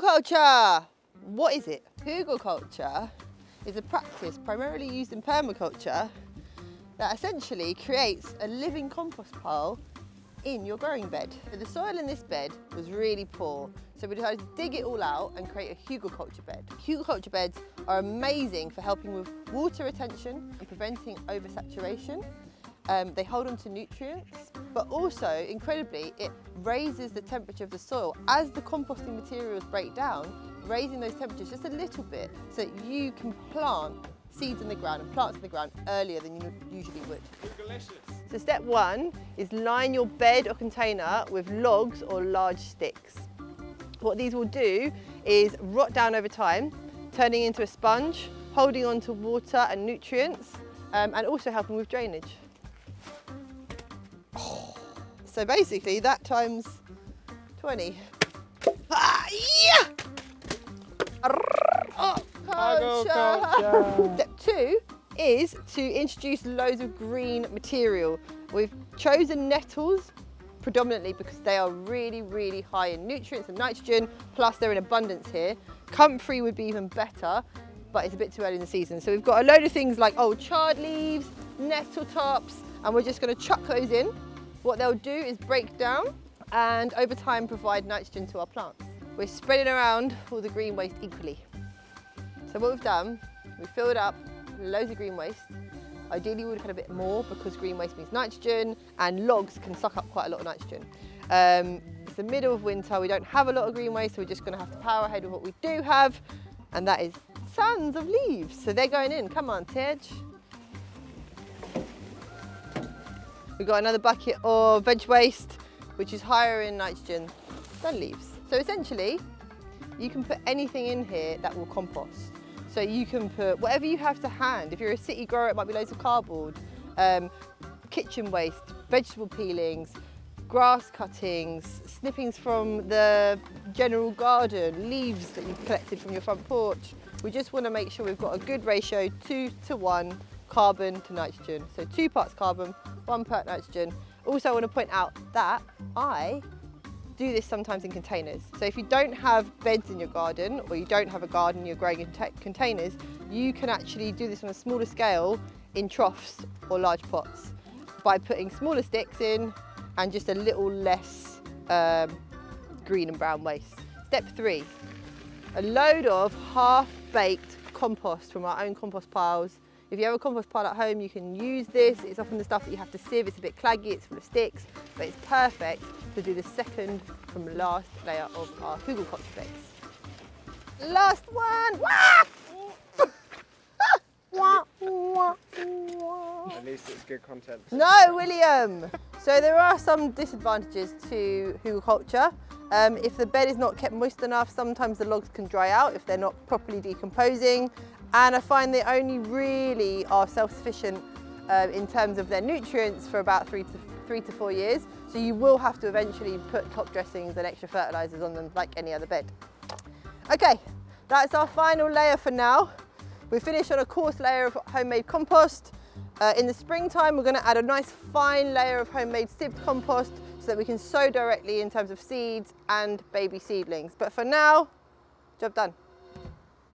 Hugelkultur! What is it? Hugelkultur is a practice primarily used in permaculture that essentially creates a living compost pile in your growing bed. The soil in this bed was really poor, so we decided to dig it all out and create a Hugelkultur bed. Hugelkultur beds are amazing for helping with water retention and preventing oversaturation. They hold on to nutrients, but also, incredibly, it raises the temperature of the soil. As the composting materials break down, raising those temperatures just a little bit so that you can plant seeds in the ground and plants in the ground earlier than you usually would. Delicious. So step one is line your bed or container with logs or large sticks. What these will do is rot down over time, turning into a sponge, holding on to water and nutrients, and also helping with drainage. So basically that times 20. Yeah! Step two is to introduce loads of green material. We've chosen nettles predominantly because they are really, really high in nutrients and nitrogen, plus they're in abundance here. Comfrey would be even better, but it's a bit too early in the season. So we've got a load of things like old chard leaves, nettle tops, and we're just going to chuck those in. What they'll do is break down and over time provide nitrogen to our plants. We're spreading around all the green waste equally. So what we've done, we've filled up loads of green waste. Ideally we would have had a bit more because green waste means nitrogen and logs can suck up quite a lot of nitrogen. It's the middle of winter, we don't have a lot of green waste, so we're just going to have to power ahead with what we do have, and that is tons of leaves. So they're going in, come on Tej. We've got another bucket of veg waste, which is higher in nitrogen than leaves. So essentially, you can put anything in here that will compost. So you can put whatever you have to hand. If you're a city grower, it might be loads of cardboard, kitchen waste, vegetable peelings, grass cuttings, snippings from the general garden, leaves that you've collected from your front porch. We just want to make sure we've got a good ratio, 2:1 carbon to nitrogen. So 2 parts carbon, 1 part nitrogen. Also I want to point out that I do this sometimes in containers. So if you don't have beds in your garden or you don't have a garden you're growing in containers, you can actually do this on a smaller scale in troughs or large pots by putting smaller sticks in and just a little less green and brown waste. Step 3, a load of half-baked compost from our own compost piles. If you have a compost pile at home, you can use this. It's often the stuff that you have to sieve. It's a bit claggy, it's full of sticks, but it's perfect to do the second from last layer of our Hugelkultur beds. Last one! At least it's good content. No, William! So there are some disadvantages to Hugelkultur. If the bed is not kept moist enough, sometimes the logs can dry out if they're not properly decomposing. And I find they only really are self-sufficient in terms of their nutrients for about 3 to 4 years. So you will have to eventually put top dressings and extra fertilisers on them like any other bed. Okay, that's our final layer for now. We've finished on a coarse layer of homemade compost. In the springtime, we're going to add a nice fine layer of homemade sieved compost so that we can sow directly in terms of seeds and baby seedlings. But for now, job done.